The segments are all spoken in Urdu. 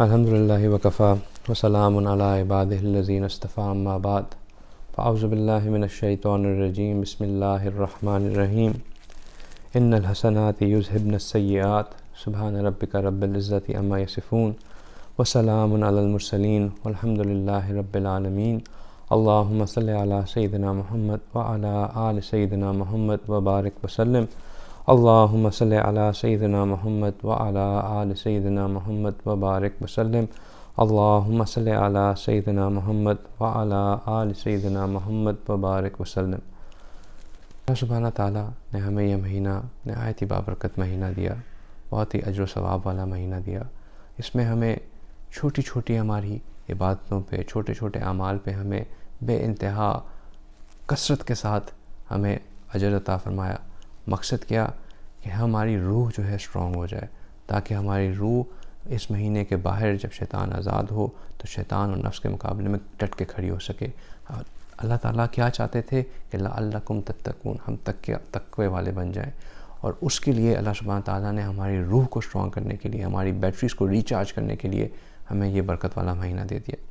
الحمدللہ وکفا وسلام علی عبادہ الذین اصطفیٰ اما بعد فاعوذ باللہ من الشیطان الرجیم بسم اللہ الرحمن الرحیم ان الحسنات یذہبن السیئات سبحان ربک رب العزۃ عما یصفون وسلام علی المرسلین والحمدللہ رب العالمین اللہم صلی علی سیدنا محمد وعلی آل سیدنا محمد وبارک وسلم اللہم صلی علی سیدنا محمد وعلی آل سیدنا محمد وبارک وسلم اللہم صلی علی سیدنا محمد وعلی آل سیدنا محمد وبارک وسلم۔ اللہ سبحانہ تعالیٰ نے ہمیں یہ مہینہ نہایت ہی بابرکت مہینہ دیا، بہت ہی اجر و ثواب والا مہینہ دیا۔ اس میں ہمیں چھوٹی چھوٹی ہماری عبادتوں پہ، چھوٹے چھوٹے اعمال پہ ہمیں بے انتہا کثرت کے ساتھ ہمیں اجر عطا فرمایا۔ مقصد کیا کہ ہماری روح جو ہے اسٹرانگ ہو جائے، تاکہ ہماری روح اس مہینے کے باہر جب شیطان آزاد ہو تو شیطان اور نفس کے مقابلے میں ڈٹ کے کھڑی ہو سکے۔ اللہ تعالیٰ کیا چاہتے تھے کہ لعلکم تتقون، ہم تقوی والے بن جائیں، اور اس کے لیے اللہ سبحانہ تعالیٰ نے ہماری روح کو اسٹرانگ کرنے کے لیے، ہماری بیٹریز کو ریچارج کرنے کے لیے ہمیں یہ برکت والا مہینہ دے دیا۔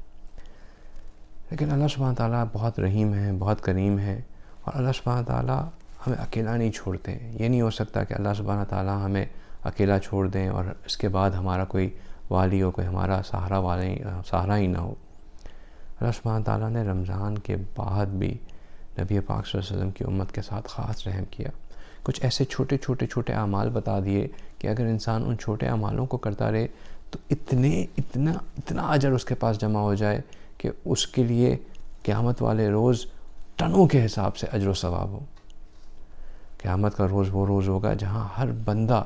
لیکن اللہ سبحانہ تعالیٰ بہت رحیم ہے، بہت کریم ہے، اور اللہ سبحانہ تعالیٰ ہمیں اکیلا نہیں چھوڑتے ہیں۔ یہ نہیں ہو سکتا کہ اللہ سبحانہ تعالیٰ ہمیں اکیلا چھوڑ دیں اور اس کے بعد ہمارا کوئی والی ہو، کوئی ہمارا سہارا ہی نہ ہو۔ اللہ سبحانہ تعالیٰ نے رمضان کے بعد بھی نبی پاک صلی اللہ علیہ وسلم کی امت کے ساتھ خاص رحم کیا۔ کچھ ایسے چھوٹے اعمال بتا دیے کہ اگر انسان ان چھوٹے اعمالوں کو کرتا رہے تو اتنا اجر اس کے پاس جمع ہو جائے کہ اس کے لیے قیامت والے روز ٹنوں کے حساب سے اجر و ثواب ہو۔ قیامت کا روز وہ روز ہوگا جہاں ہر بندہ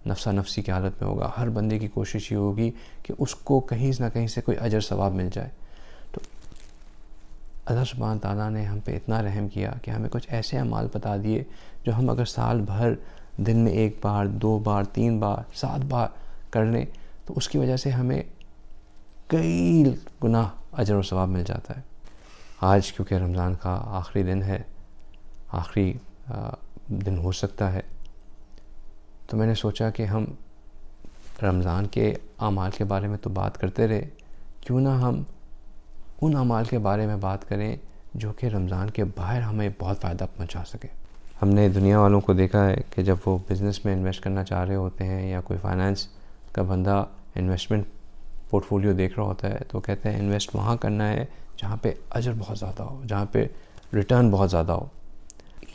نفسہ نفسی کی حالت میں ہوگا، ہر بندے کی کوشش یہ ہوگی کہ اس کو کہیں نہ کہیں سے کوئی اجر ثواب مل جائے۔ تو اللہ سبحانہ تعالیٰ نے ہم پہ اتنا رحم کیا کہ ہمیں کچھ ایسے اعمال بتا دیے جو ہم اگر سال بھر دن میں 1 بار 2 بار 3 بار 7 بار کر لیں تو اس کی وجہ سے ہمیں کئی گنا اجر و ثواب مل جاتا ہے۔ آج کیونکہ رمضان کا آخری دن ہے، آخری دن ہو سکتا ہے، تو میں نے سوچا کہ ہم رمضان کے اعمال کے بارے میں تو بات کرتے رہے، کیوں نہ ہم ان اعمال کے بارے میں بات کریں جو کہ رمضان کے باہر ہمیں بہت فائدہ پہنچا سکے۔ ہم نے دنیا والوں کو دیکھا ہے کہ جب وہ بزنس میں انویسٹ کرنا چاہ رہے ہوتے ہیں یا کوئی فائنانس کا بندہ انویسٹمنٹ پورٹ فولیو دیکھ رہا ہوتا ہے تو کہتے ہیں انویسٹ وہاں کرنا ہے جہاں پہ اجر بہت زیادہ ہو، جہاں پہ ریٹرن بہت زیادہ ہو۔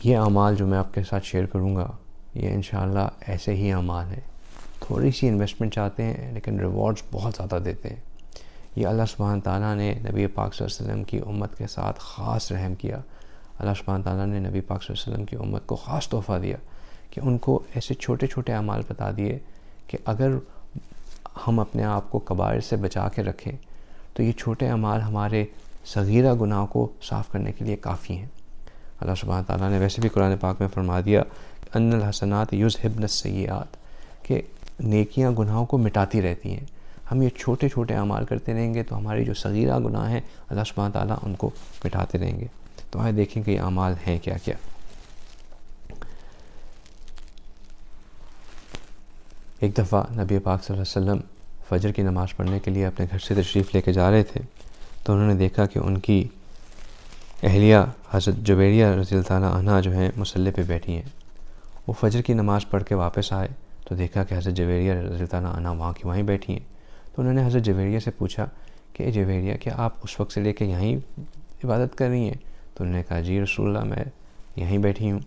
یہ اعمال جو میں آپ کے ساتھ شیئر کروں گا یہ انشاءاللہ ایسے ہی اعمال ہیں، تھوڑی سی انویسٹمنٹ چاہتے ہیں لیکن ریوارڈز بہت زیادہ دیتے ہیں۔ یہ اللہ سبحانہ تعالیٰ نے نبی پاک صلی اللہ علیہ وسلم کی امت کے ساتھ خاص رحم کیا۔ اللہ سبحانہ تعالیٰ نے نبی پاک صلی اللہ علیہ وسلم کی امت کو خاص تحفہ دیا کہ ان کو ایسے چھوٹے اعمال بتا دیے کہ اگر ہم اپنے آپ کو کبائر سے بچا کے رکھیں تو یہ چھوٹے اعمال ہمارے صغیرہ گناہ کو صاف کرنے کے لیے کافی ہیں۔ اللہ سبحانہ تعالیٰ نے ویسے بھی قرآن پاک میں فرما دیا ان الحسنات یذہبن السیئات، کہ نیکیاں گناہوں کو مٹاتی رہتی ہیں۔ ہم یہ چھوٹے اعمال کرتے رہیں گے تو ہماری جو صغیرہ گناہ ہیں اللہ سبحانہ تعالیٰ ان کو مٹاتے رہیں گے۔ تو آئے دیکھیں کہ یہ اعمال ہیں کیا کیا۔ ایک دفعہ نبی پاک صلی اللہ علیہ وسلم فجر کی نماز پڑھنے کے لیے اپنے گھر سے تشریف لے کے جا رہے تھے تو انہوں نے دیکھا کہ ان کی اہلیہ حضرت جویریہ رضی اللہ تعالیٰ عنہ جو ہیں مصلی پہ بیٹھی ہیں۔ وہ فجر کی نماز پڑھ کے واپس آئے تو دیکھا کہ حضرت جویریہ رضی اللہ تعالیٰ عنہ وہاں کی وہیں بیٹھی ہیں۔ تو انہوں نے حضرت جویریہ سے پوچھا کہ جویریہ کیا آپ اس وقت سے لے کے یہیں عبادت کر رہی ہیں؟ تو انہوں نے کہا جی رسول اللہ میں یہیں بیٹھی ہوں۔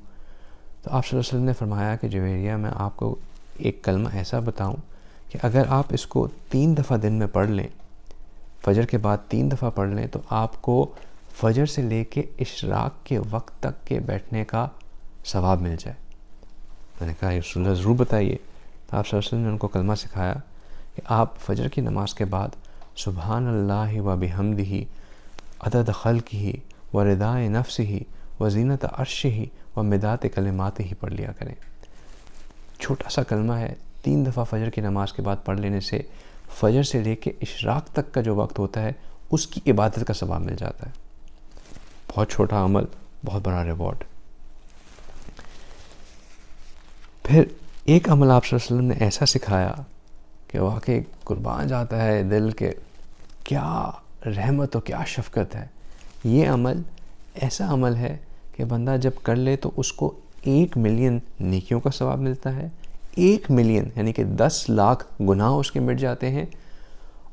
تو آپ صلی اللہ علیہ وسلم نے فرمایا کہ جویریہ میں آپ کو ایک کلمہ ایسا بتاؤں کہ اگر آپ اس کو 3 دفعہ دن میں پڑھ لیں، فجر کے بعد 3 دفعہ پڑھ لیں تو آپ کو فجر سے لے کے اشراق کے وقت تک کے بیٹھنے کا ثواب مل جائے۔ میں نے کہا رسول اللہ ضرور بتائیے۔ تو آپ صلی اللہ علیہ وسلم نے ان کو کلمہ سکھایا کہ آپ فجر کی نماز کے بعد سبحان اللہ و بحمدہ عدد خلقہ و رضاء نفسہ و زینت عرشہ و مداد کلماتہ پڑھ لیا کریں۔ چھوٹا سا کلمہ ہے، 3 دفعہ فجر کی نماز کے بعد پڑھ لینے سے فجر سے لے کے اشراق تک کا جو وقت ہوتا ہے اس کی عبادت کا ثواب مل جاتا ہے۔ بہت چھوٹا عمل، بہت بڑا ریوارڈ۔ پھر ایک عمل آپ صلی اللہ علیہ وسلم نے ایسا سکھایا کہ واقعی قربان جاتا ہے دل کے کیا رحمت و کیا شفقت ہے. یہ عمل ایسا عمل ہے کہ بندہ جب کر لے تو اس کو 1 ملین نیکیوں کا ثواب ملتا ہے. 1 ملین یعنی کہ 10 لاکھ گناہ اس کے مٹ جاتے ہیں،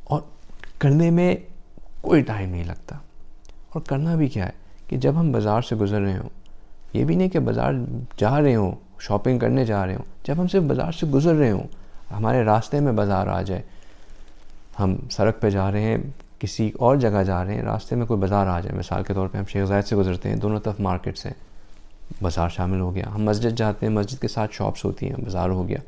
اور کرنے میں کوئی ٹائم نہیں لگتا. اور کرنا بھی کیا ہے کہ جب ہم بازار سے گزر رہے ہوں، یہ بھی نہیں کہ بازار جا رہے ہوں شاپنگ کرنے جا رہے ہوں، جب ہم صرف بازار سے گزر رہے ہوں، ہمارے راستے میں بازار آ جائے، ہم سڑک پہ جا رہے ہیں کسی اور جگہ جا رہے ہیں، راستے میں کوئی بازار آ جائے، مثال کے طور پہ ہم شیخ زائد سے گزرتے ہیں، دونوں طرف مارکیٹس ہیں، بازار شامل ہو گیا. ہم مسجد جاتے ہیں، مسجد کے ساتھ شاپس ہوتی ہیں، بازار ہو گیا.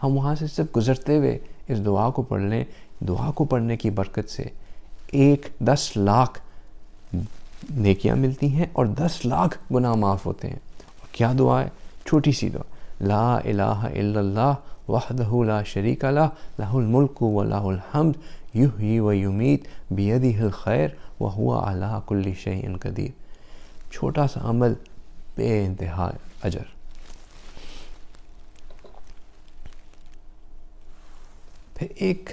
ہم وہاں سے صرف گزرتے ہوئے اس دعا کو پڑھ لیں، دعا کو پڑھنے کی برکت سے 10 لاکھ نیکیاں ملتی ہیں اور 10 لاکھ گناہ معاف ہوتے ہیں. اور کیا دعا ہے؟ چھوٹی سی دعا، لا الہ الا اللہ وحدہ لا شریک لہ لہ الملک و لہ الحمد یحیی و یمیت بیدہ الخیر وہو علی کل شیء قدیر. چھوٹا سا عمل، بے انتہا اجر. پھر ایک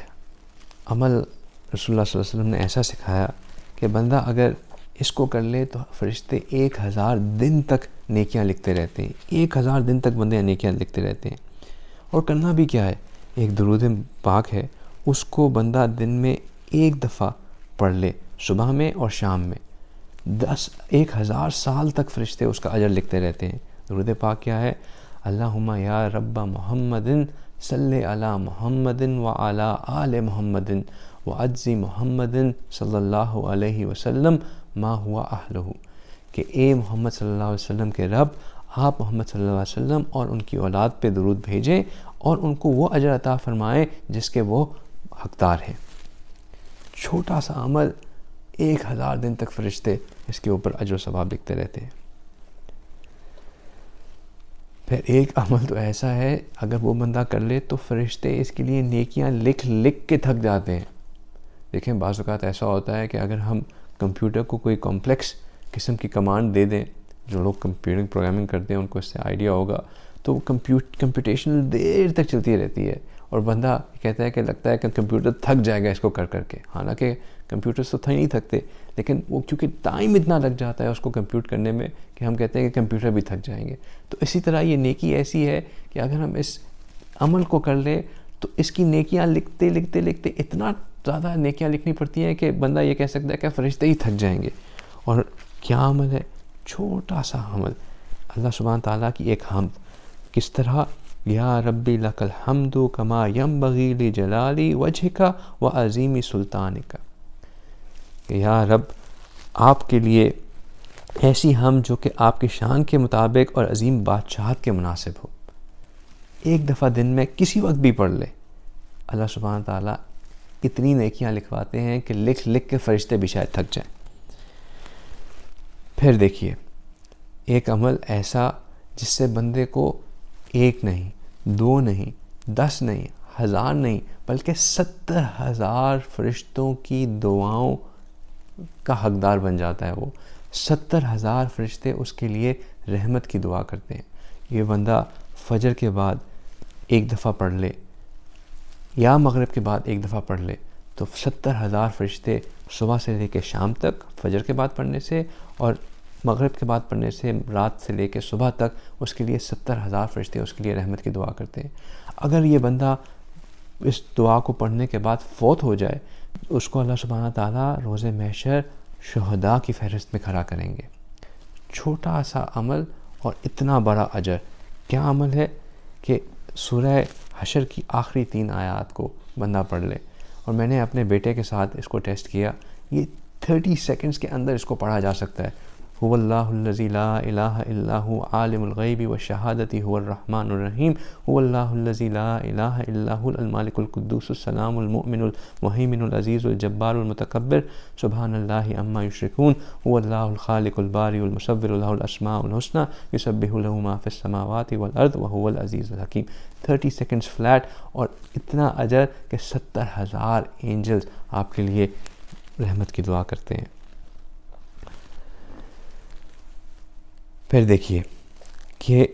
عمل رسول اللہ صلی اللہ علیہ وسلم نے ایسا سکھایا کہ بندہ اگر اس کو کر لے تو فرشتے 1000 دن تک نیکیاں لکھتے رہتے ہیں. 1000 دن تک بندے نیکیاں لکھتے رہتے ہیں. اور کرنا بھی کیا ہے؟ ایک درود پاک ہے، اس کو بندہ دن میں 1 دفعہ پڑھ لے، صبح میں اور شام میں. 1000 سال تک فرشتے اس کا اجر لکھتے رہتے ہیں. درود پاک کیا ہے؟ اللہم یا رب محمد صلی علی محمد وعلی آل محمد وعجزی محمد صلی اللہ علیہ وسلم ما ہوا اہلہ. کہ اے محمد صلی اللہ علیہ وسلم کے رب، آپ محمد صلی اللہ علیہ وسلم اور ان کی اولاد پہ درود بھیجیں اور ان کو وہ اجر عطا فرمائیں جس کے وہ حقدار ہیں. چھوٹا سا عمل، 1000 دن تک فرشتے اس کے اوپر اجر و ثواب لکھتے رہتے ہیں. پھر ایک عمل تو ایسا ہے اگر وہ بندہ کر لے تو فرشتے اس کے لیے نیکیاں لکھ لکھ کے تھک جاتے ہیں. دیکھیں بعض اوقات ایسا ہوتا ہے کہ اگر ہم کمپیوٹر کو کوئی کمپلیکس قسم کی کمانڈ دے دیں، جو لوگ کمپیوٹر پروگرامنگ کرتے ہیں ان کو اس سے آئیڈیا ہوگا، تو وہ کمپیوٹیشنل دیر تک چلتی رہتی ہے اور بندہ کہتا ہے کہ لگتا ہے کہ کمپیوٹر تھک جائے گا اس کو کر کر کے. حالانکہ کمپیوٹرز تو نہیں تھکتے، لیکن وہ کیونکہ ٹائم اتنا لگ جاتا ہے اس کو کمپیوٹ کرنے میں کہ ہم کہتے ہیں کہ کمپیوٹر بھی تھک جائیں گے. تو اسی طرح یہ نیکی ایسی ہے کہ اگر ہم اس عمل کو کر لیں تو اس کی نیکیاں لکھتے لکھتے لکھتے اتنا زیادہ نیکیاں لکھنی پڑتی ہیں کہ بندہ یہ کہہ سکتا ہے کہ فرشتے ہی تھک جائیں گے. اور کیا عمل ہے؟ چھوٹا سا عمل، اللہ سبحانہ تعالیٰ کی ایک حمد. کس طرح؟ یا ربی لک الحمد کما ینبغی لجلالی وجہک وعظیم سلطانک. کہ یا رب، آپ کے لیے ایسی حمد جو کہ آپ کی شان کے مطابق اور عظیم بادشاہت کے مناسب ہو. 1 دفعہ دن میں کسی وقت بھی پڑھ لے، اللہ سبحانہ تعالیٰ اتنی نیکیاں لکھواتے ہیں کہ لکھ لکھ کے فرشتے بھی شاید تھک جائیں. پھر دیکھیے ایک عمل ایسا جس سے بندے کو 1 نہیں، 2 نہیں، 10 نہیں، 1000 نہیں، بلکہ 70,000 فرشتوں کی دعاؤں کا حقدار بن جاتا ہے. وہ 70,000 فرشتے اس کے لیے رحمت کی دعا کرتے ہیں. یہ بندہ فجر کے بعد 1 دفعہ پڑھ لے یا مغرب کے بعد 1 دفعہ پڑھ لے تو 70,000 فرشتے صبح سے لے کے شام تک، فجر کے بعد پڑھنے سے اور مغرب کے بعد پڑھنے سے رات سے لے کے صبح تک اس کے لیے 70,000 فرشتے اس کے لیے رحمت کی دعا کرتے ہیں. اگر یہ بندہ اس دعا کو پڑھنے کے بعد فوت ہو جائے، اس کو اللہ سبحانہ تعالیٰ روز محشر شہداء کی فہرست میں کھڑا کریں گے. چھوٹا سا عمل اور اتنا بڑا اجر. کیا عمل ہے؟ کہ سورہ حشر کی آخری 3 آیات کو بندہ پڑھ لے. اور میں نے اپنے بیٹے کے ساتھ اس کو ٹیسٹ کیا، یہ 30 سیکنڈز کے اندر اس کو پڑھا جا سکتا ہے. هو اللہ الذی لا الہ الا هو عالم الغیب والشہادۃ هو الرحمن الرحیم هو اللہ الذی لا الہ الا هو المالک القدوس السلام المؤمن المہیمن العزیز الجبار المتکبر سبحان اللہ عما یشرکون هو اللہ الخالق الباری المصور له الاسماء الحسنى یسبح له ما فی السماوات والارض وهو العزیز الحکیم. 30 سیکنڈز فلیٹ اور اتنا اجر کہ 70,000 اینجلز آپ کے لیے رحمت کی دعا کرتے ہیں. پھر دیکھیے کہ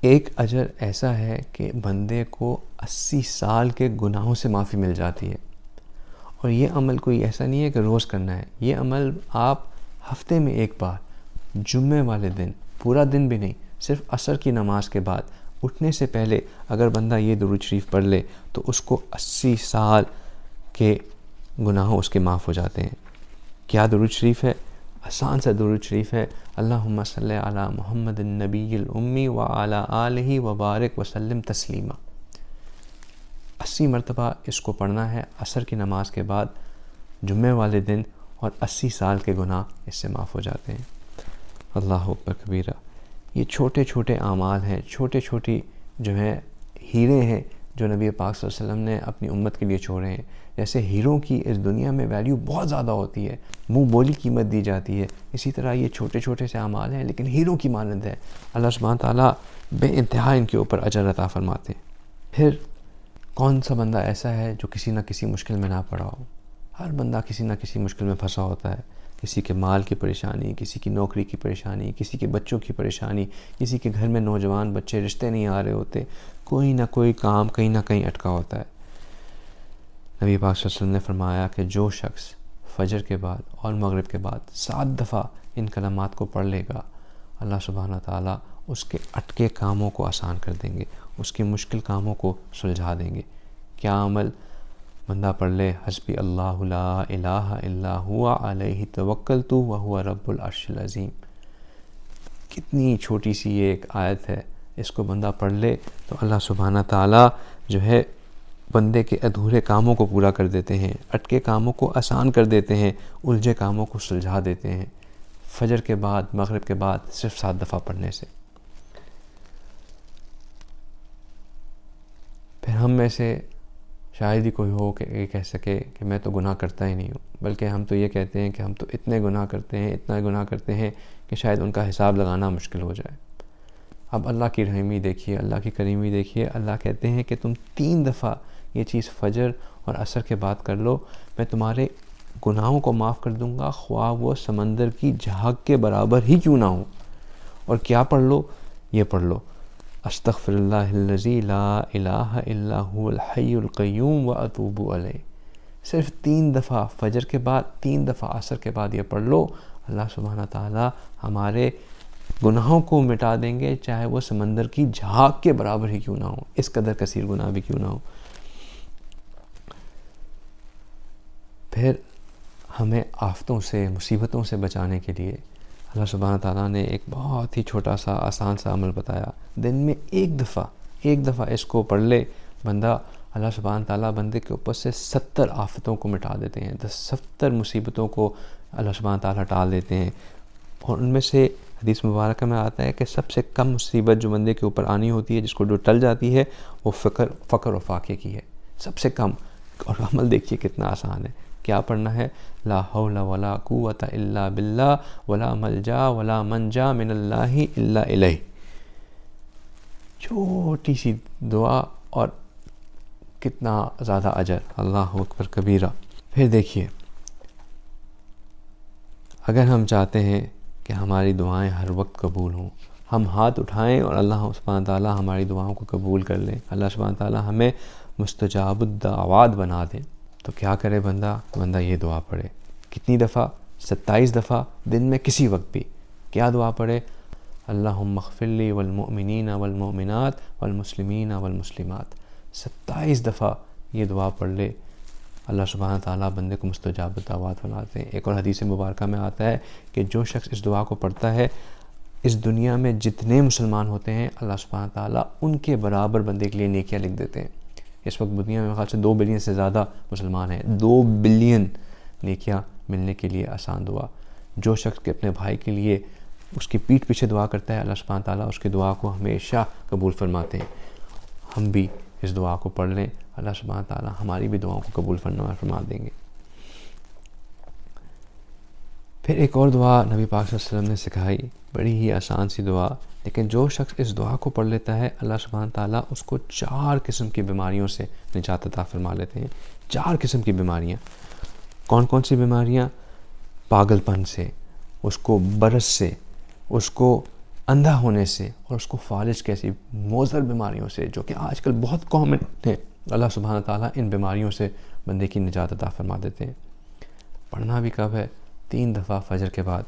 ایک اجر ایسا ہے کہ بندے کو 80 سال کے گناہوں سے معافی مل جاتی ہے. اور یہ عمل کوئی ایسا نہیں ہے کہ روز کرنا ہے. یہ عمل آپ ہفتے میں ایک بار جمعے والے دن، پورا دن بھی نہیں، صرف عصر کی نماز کے بعد اٹھنے سے پہلے اگر بندہ یہ درود شریف پڑھ لے تو اس کو 80 سال کے گناہوں اس کے معاف ہو جاتے ہیں. کیا درود شریف ہے؟ آسان سا درود شریف ہے، اللہم صلی علی محمد النبی الامی وعلی آلہ وبارک وسلم تسلیما. 80 مرتبہ اس کو پڑھنا ہے عصر کی نماز کے بعد جمعے والے دن، اور 80 سال کے گناہ اس سے معاف ہو جاتے ہیں. اللہ اکبر کبیرہ. یہ چھوٹے چھوٹے اعمال ہیں، چھوٹے چھوٹی جو ہیں ہیرے ہیں جو نبی پاک صلی اللہ علیہ وسلم نے اپنی امت کے لیے چھوڑے ہیں. جیسے ہیروں کی اس دنیا میں ویلیو بہت زیادہ ہوتی ہے، منہ بولی قیمت دی جاتی ہے، اسی طرح یہ چھوٹے چھوٹے سے اعمال ہیں لیکن ہیروں کی مانند ہے. اللہ سبحانہ تعالیٰ بے انتہا ان کے اوپر اجر عطا فرماتے ہیں. پھر کون سا بندہ ایسا ہے جو کسی نہ کسی مشکل میں نہ پڑا ہو؟ ہر بندہ کسی نہ کسی مشکل میں پھنسا ہوتا ہے. کسی کے مال کی پریشانی، کسی کی نوکری کی پریشانی، کسی کے بچوں کی پریشانی، کسی کے گھر میں نوجوان بچے رشتے نہیں آ رہے ہوتے، کوئی نہ کوئی کام کہیں نہ کہیں اٹکا ہوتا ہے. نبی پاک صلی اللہ علیہ وسلم نے فرمایا کہ جو شخص فجر کے بعد اور مغرب کے بعد 7 دفعہ ان کلمات کو پڑھ لے گا، اللہ سبحانہ تعالیٰ اس کے اٹکے کاموں کو آسان کر دیں گے، اس کے مشکل کاموں کو سلجھا دیں گے. کیا عمل؟ بندہ پڑھ لے حسبی اللہ لا الہ الا ہوا علیہ توکلت وہو رب العرش العظیم. کتنی چھوٹی سی یہ ایک آیت ہے، اس کو بندہ پڑھ لے تو اللہ سبحانہ تعالیٰ جو ہے بندے کے ادھورے کاموں کو پورا کر دیتے ہیں، اٹکے کاموں کو آسان کر دیتے ہیں، الجھے کاموں کو سلجھا دیتے ہیں. فجر کے بعد مغرب کے بعد صرف 7 دفعہ پڑھنے سے. پھر ہم میں سے شاید ہی کوئی ہو کہ یہ کہہ سکے کہ میں تو گناہ کرتا ہی نہیں ہوں، بلکہ ہم تو یہ کہتے ہیں کہ ہم تو اتنے گناہ کرتے ہیں، اتنا گناہ کرتے ہیں کہ شاید ان کا حساب لگانا مشکل ہو جائے. اب اللہ کی رحمی دیکھیے، اللہ کی کریمی دیکھیے. اللہ کہتے ہیں کہ تم 3 دفعہ یہ چیز فجر اور عصر کے بعد کر لو، میں تمہارے گناہوں کو معاف کر دوں گا، خواہ وہ سمندر کی جھاگ کے برابر ہی کیوں نہ ہو. اور کیا پڑھ لو؟ یہ پڑھ لو استغفر اللہ الذی لا الہ الا هو الحی القیوم واتوب الیہ. صرف 3 دفعہ فجر کے بعد، 3 دفعہ عصر کے بعد یہ پڑھ لو، اللہ سبحانہ تعالیٰ ہمارے گناہوں کو مٹا دیں گے، چاہے وہ سمندر کی جھاگ کے برابر ہی کیوں نہ ہو، اس قدر کثیر گناہ بھی کیوں نہ ہو. پھر ہمیں آفتوں سے، مصیبتوں سے بچانے کے لیے اللہ سبحانہ تعالیٰ نے ایک بہت ہی چھوٹا سا آسان سا عمل بتایا. دن میں ایک دفعہ اس کو پڑھ لے بندہ، اللہ سبحانہ تعالیٰ بندے کے اوپر سے 70 آفتوں کو مٹا دیتے ہیں، 70 مصیبتوں کو اللہ سبحانہ تعالیٰ ٹال دیتے ہیں. اور ان میں سے حدیث مبارکہ میں آتا ہے کہ سب سے کم مصیبت جو بندے کے اوپر آنی ہوتی ہے، جس کو جو ٹل جاتی ہے، وہ فقر و فاقے کی ہے، سب سے کم. اور عمل دیکھیے کتنا آسان ہے. کیا پڑھنا ہے؟ لا حول ولا قوت الا باللہ ولا ملجا ولا منجا من اللہ الا الیہ. چھوٹی سی دعا اور کتنا زیادہ اجر. اللہ اکبر کبیرہ. پھر دیکھیے، اگر ہم چاہتے ہیں کہ ہماری دعائیں ہر وقت قبول ہوں، ہم ہاتھ اٹھائیں اور اللہ سبحانہ تعالیٰ ہماری دعاؤں کو قبول کر لیں، اللہ سبحانہ تعالیٰ ہمیں مستجاب الدعوات بنا دیں، تو کیا کرے بندہ یہ دعا پڑھے. کتنی دفعہ؟ 27 دفعہ دن میں کسی وقت بھی. کیا دعا پڑھے؟ اللہم اغفر لی والمؤمنین والمؤمنات والمسلمین والمسلمات. 27 دفعہ یہ دعا پڑھ لے، اللہ سبحانہ تعالیٰ بندے کو مستجاب الدعوات بناتے ہیں. ایک اور حدیث مبارکہ میں آتا ہے کہ جو شخص اس دعا کو پڑھتا ہے، اس دنیا میں جتنے مسلمان ہوتے ہیں اللہ سبحانہ تعالیٰ ان کے برابر بندے کے لیے نیکیاں لکھ دیتے ہیں. اس وقت دنیا میں خاص سے 2 بلین سے زیادہ مسلمان ہیں. 2 بلین نیکیاں ملنے کے لیے آسان دعا. جو شخص کے اپنے بھائی کے لیے اس کی پیٹھ پیچھے دعا کرتا ہے، اللہ سبحانہ تعالیٰ اس کی دعا کو ہمیشہ قبول فرماتے ہیں. ہم بھی اس دعا کو پڑھ لیں، اللہ سبحانہ تعالیٰ ہماری بھی دعاؤں کو قبول فرما دیں گے. پھر ایک اور دعا نبی پاک صلی اللہ علیہ وسلم نے سکھائی، بڑی ہی آسان سی دعا، لیکن جو شخص اس دعا کو پڑھ لیتا ہے اللہ سبحانہ تعالیٰ اس کو 4 قسم کی بیماریوں سے نجات عطا فرما لیتے ہیں. 4 قسم کی بیماریاں. کون کون سی بیماریاں؟ پاگل پن سے، اس کو برس سے، اس کو اندھا ہونے سے اور اس کو فالج کیسی موذر بیماریوں سے جو کہ آج کل بہت کامن ہیں، اللہ سبحانہ تعالیٰ ان بیماریوں سے بندے کی نجات عطا فرما دیتے ہیں۔ پڑھنا بھی کب ہے؟ 3 دفعہ فجر کے بعد۔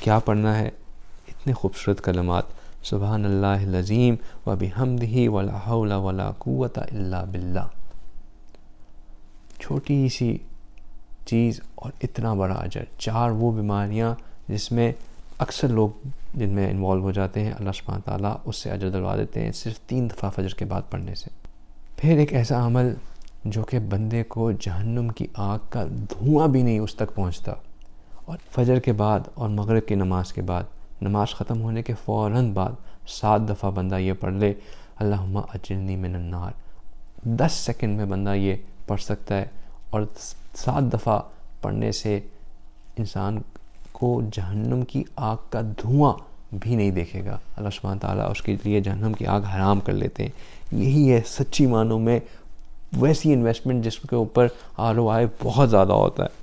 کیا پڑھنا ہے؟ اتنے خوبصورت کلمات، سبحان اللہ العظیم و بحمدہ ولا حول ولا قوت الا باللہ۔ چھوٹی سی چیز اور اتنا بڑا اجر۔ 4 وہ بیماریاں جس میں اکثر لوگ جن میں انوالو ہو جاتے ہیں، اللہ سبحانہ تعالیٰ اس سے اجر دلوا دیتے ہیں صرف 3 دفعہ فجر کے بعد پڑھنے سے۔ پھر ایک ایسا عمل جو کہ بندے کو جہنم کی آگ کا دھواں بھی نہیں اس تک پہنچتا، اور فجر کے بعد اور مغرب کی نماز کے بعد، نماز ختم ہونے کے فوراً بعد 7 دفعہ بندہ یہ پڑھ لے، اللہم اجرنی من النار۔ 10 سیکنڈ میں بندہ یہ پڑھ سکتا ہے، اور 7 دفعہ پڑھنے سے انسان کو جہنم کی آگ کا دھواں بھی نہیں دیکھے گا۔ اللہ سبحانہ تعالیٰ اس کے لیے جہنم کی آگ حرام کر لیتے ہیں۔ یہی ہے سچی معنوں میں ویسی انویسٹمنٹ جس کے اوپر ROI بہت زیادہ ہوتا ہے۔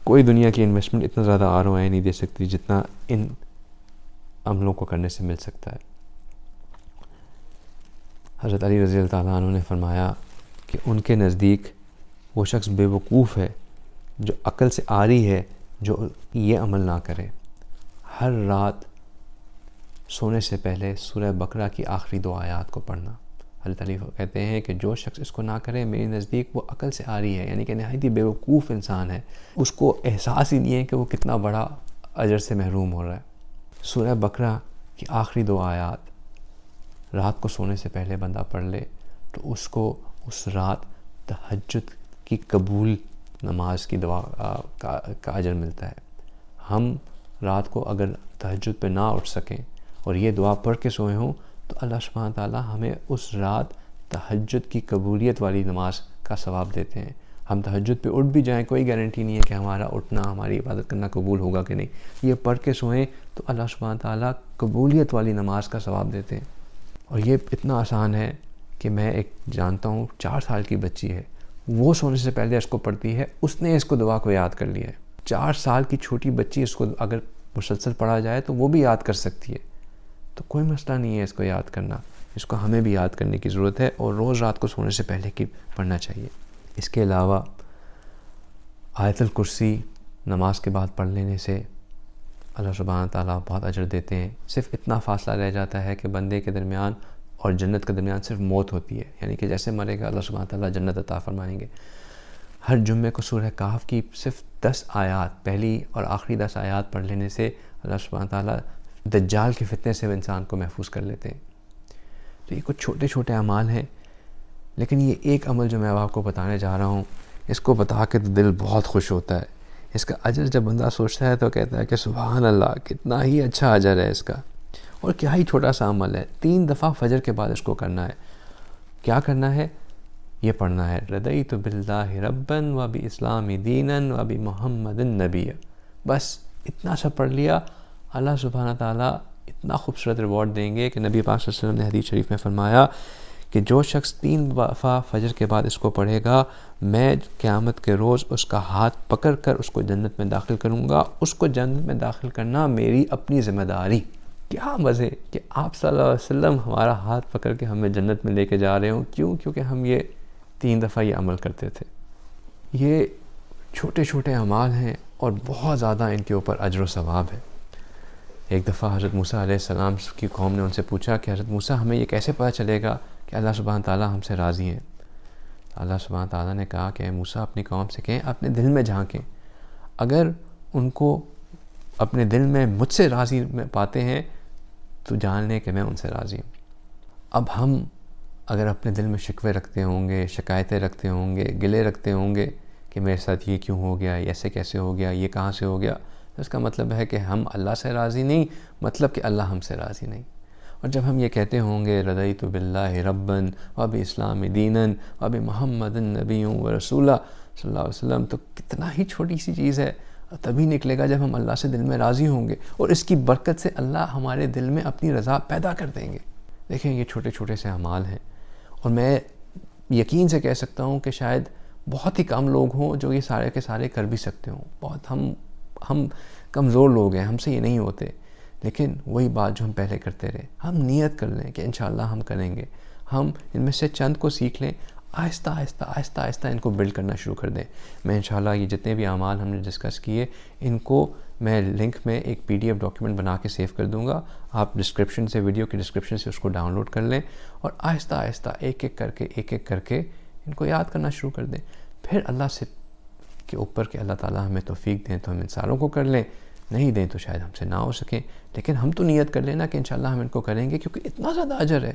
کوئی دنیا کی انویسٹمنٹ اتنا زیادہ ROI نہیں دے سکتی جتنا ان عملوں کو کرنے سے مل سکتا ہے۔ حضرت علی رضی اللہ تعالیٰ عنہ نے فرمایا کہ ان کے نزدیک وہ شخص بے وقوف ہے جو عقل سے عاری ہے، جو یہ عمل نہ کرے۔ ہر رات سونے سے پہلے سورہ بقرہ کی آخری 2 آیات کو پڑھنا۔ حضرت علی کہتے ہیں کہ جو شخص اس کو نہ کرے میرے نزدیک وہ عقل سے عاری ہے، یعنی کہ نہایت ہی بے وقوف انسان ہے، اس کو احساس ہی نہیں ہے کہ وہ کتنا بڑا اجر سے محروم ہو رہا ہے۔ سورہ بقرہ کی آخری 2 آیات رات کو سونے سے پہلے بندہ پڑھ لے تو اس کو اس رات تہجد کی قبول نماز کی دعا کا اجر ملتا ہے۔ ہم رات کو اگر تہجد پہ نہ اٹھ سکیں اور یہ دعا پڑھ کے سوئے ہوں تو اللہ سبحانہ تعالیٰ ہمیں اس رات تہجد کی قبولیت والی نماز کا ثواب دیتے ہیں۔ ہم تہجد پہ اٹھ بھی جائیں، کوئی گارنٹی نہیں ہے کہ ہمارا اٹھنا، ہماری عبادت کرنا قبول ہوگا کہ نہیں۔ یہ پڑھ کے سوئیں تو اللہ سبحانہ تعالیٰ قبولیت والی نماز کا ثواب دیتے ہیں۔ اور یہ اتنا آسان ہے کہ میں ایک جانتا ہوں 4 سال کی بچی ہے، وہ سونے سے پہلے اس کو پڑھتی ہے، اس نے اس کو دعا کو یاد کر لیا ہے۔ 4 سال کی چھوٹی بچی اس کو اگر مسلسل پڑھا جائے تو وہ بھی یاد کر سکتی ہے، تو کوئی مسئلہ نہیں ہے اس کو یاد کرنا۔ اس کو ہمیں بھی یاد کرنے کی ضرورت ہے، اور روز رات کو سونے سے پہلے کی پڑھنا چاہیے۔ اس کے علاوہ آیت الکرسی نماز کے بعد پڑھ لینے سے اللہ سبحانہ تعالیٰ بہت اجر دیتے ہیں۔ صرف اتنا فاصلہ رہ جاتا ہے کہ بندے کے درمیان اور جنت کے درمیان صرف موت ہوتی ہے، یعنی کہ جیسے مرے گا اللہ سبحانہ تعالیٰ جنت عطا فرمائیں گے۔ ہر جمعے کو سورہ کہف کی صرف 10 آیات، پہلی اور آخری 10 آیات پڑھ لینے سے اللہ سبحانہ تعالیٰ دجال کے فتنے سے انسان کو محفوظ کر لیتے ہیں۔ تو یہ کچھ چھوٹے چھوٹے اعمال ہیں، لیکن یہ ایک عمل جو میں اب آپ کو بتانے جا رہا ہوں، اس کو بتا کے تو دل بہت خوش ہوتا ہے۔ اس کا اجر جب بندہ سوچتا ہے تو کہتا ہے کہ سبحان اللہ، کتنا ہی اچھا اجر ہے اس کا، اور کیا ہی چھوٹا سا عمل ہے۔ 3 دفعہ فجر کے بعد اس کو کرنا ہے۔ کیا کرنا ہے؟ یہ پڑھنا ہے رضیت باللہ ربا و باسلام دینا و بمحمد نبی۔ بس اتنا سا پڑھ لیا، اللہ سبحانہ تعالیٰ اتنا خوبصورت ریوارڈ دیں گے کہ نبی پاک صلی اللہ علیہ وسلم نے حدیث شریف میں فرمایا کہ جو شخص 3 دفعہ فجر کے بعد اس کو پڑھے گا، میں قیامت کے روز اس کا ہاتھ پکڑ کر اس کو جنت میں داخل کروں گا۔ اس کو جنت میں داخل کرنا میری اپنی ذمہ داری۔ کیا مزے کہ آپ صلی اللہ علیہ وسلم ہمارا ہاتھ پکڑ کے ہمیں جنت میں لے کے جا رہے ہوں۔ کیوں؟ کیونکہ ہم یہ 3 دفعہ یہ عمل کرتے تھے۔ یہ چھوٹے چھوٹے اعمال ہیں اور بہت زیادہ ان کے اوپر اجر و ثواب ہے۔ ایک دفعہ حضرت موسیٰ علیہ السلام کی قوم نے ان سے پوچھا کہ حضرت موسیٰ ہمیں یہ کیسے پتہ چلے گا کہ اللہ سبحانہ تعالیٰ ہم سے راضی ہیں؟ اللہ سبحانہ تعالیٰ نے کہا کہ اے موسیٰ اپنی قوم سے کہیں اپنے دل میں جھانکیں، اگر ان کو اپنے دل میں مجھ سے راضی میں پاتے ہیں تو جان لیں کہ میں ان سے راضی ہوں۔ اب ہم اگر اپنے دل میں شکوے رکھتے ہوں گے، شکایتیں رکھتے ہوں گے، گلے رکھتے ہوں گے کہ میرے ساتھ یہ کیوں ہو گیا، ایسے کیسے ہو گیا، یہ کہاں سے ہو گیا، تو اس کا مطلب ہے کہ ہم اللہ سے راضی نہیں، مطلب کہ اللہ ہم سے راضی نہیں۔ اور جب ہم یہ کہتے ہوں گے رضیت باللہ ربا و باسلام دینا و بمحمد نبی و رسولا صلی اللہ علیہ وسلم، تو کتنا ہی چھوٹی سی چیز ہے، تبھی نکلے گا جب ہم اللہ سے دل میں راضی ہوں گے، اور اس کی برکت سے اللہ ہمارے دل میں اپنی رضا پیدا کر دیں گے۔ دیکھیں یہ چھوٹے چھوٹے سے اعمال ہیں، اور میں یقین سے کہہ سکتا ہوں کہ شاید بہت ہی کم لوگ ہوں جو یہ سارے کے سارے کر بھی سکتے ہوں۔ بہت ہم کمزور لوگ ہیں، ہم سے یہ نہیں ہوتے، لیکن وہی بات جو ہم پہلے کرتے رہے، ہم نیت کر لیں کہ انشاءاللہ ہم کریں گے، ہم ان میں سے چند کو سیکھ لیں، آہستہ آہستہ آہستہ آہستہ ان کو بلڈ کرنا شروع کر دیں۔ میں انشاءاللہ یہ جتنے بھی اعمال ہم نے ڈسکس کیے، ان کو میں لنک میں ایک PDF ڈاکیومنٹ بنا کے سیو کر دوں گا، آپ ڈسکرپشن سے، ویڈیو کی ڈسکرپشن سے اس کو ڈاؤن لوڈ کر لیں، اور آہستہ آہستہ ایک ایک کر کے ان کو یاد کرنا شروع کر دیں۔ پھر اللہ سے کے اوپر کہ اللہ تعالیٰ ہمیں توفیق دیں تو ہم ان ساروں کو کر لیں، نہیں دیں تو شاید ہم سے نہ ہو سکیں، لیکن ہم تو نیت کر لینا کہ انشاءاللہ ہم ان کو کریں گے، کیونکہ اتنا زیادہ اجر ہے۔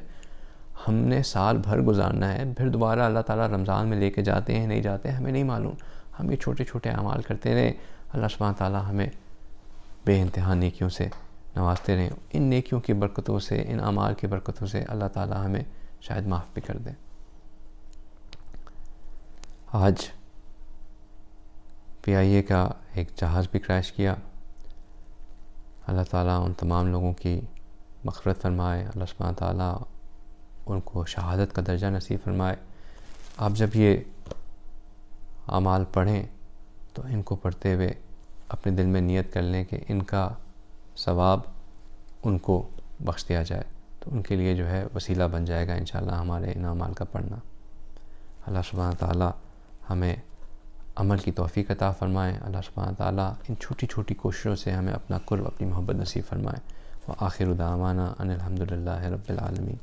ہم نے سال بھر گزارنا ہے، پھر دوبارہ اللہ تعالیٰ رمضان میں لے کے جاتے ہیں نہیں جاتے ہیں ہمیں نہیں معلوم، ہم یہ چھوٹے چھوٹے اعمال کرتے رہیں، اللہ سبحانہ تعالیٰ ہمیں بے انتہا نیکیوں سے نوازتے رہیں، ان نیکیوں کی برکتوں سے، ان اعمال کی برکتوں سے اللہ تعالیٰ ہمیں شاید معاف بھی کر دیں۔ آج PIA کا ایک جہاز بھی کریش کیا، اللہ تعالیٰ ان تمام لوگوں کی مغفرت فرمائے، اللہ سبحانہ تعالیٰ ان کو شہادت کا درجہ نصیب فرمائے۔ آپ جب یہ اعمال پڑھیں تو ان کو پڑھتے ہوئے اپنے دل میں نیت کر لیں کہ ان کا ثواب ان کو بخش دیا جائے، تو ان کے لیے جو ہے وسیلہ بن جائے گا انشاءاللہ ہمارے ان اعمال کا پڑھنا۔ اللہ سبحانہ تعالیٰ ہمیں عمل کی توفیق عطا فرمائے، اللہ سبحانہ تعالیٰ ان چھوٹی چھوٹی کوششوں سے ہمیں اپنا قرب، اپنی محبت نصیب فرمائے۔ وآخر دعوانا ان الحمد للہ رب العالمین۔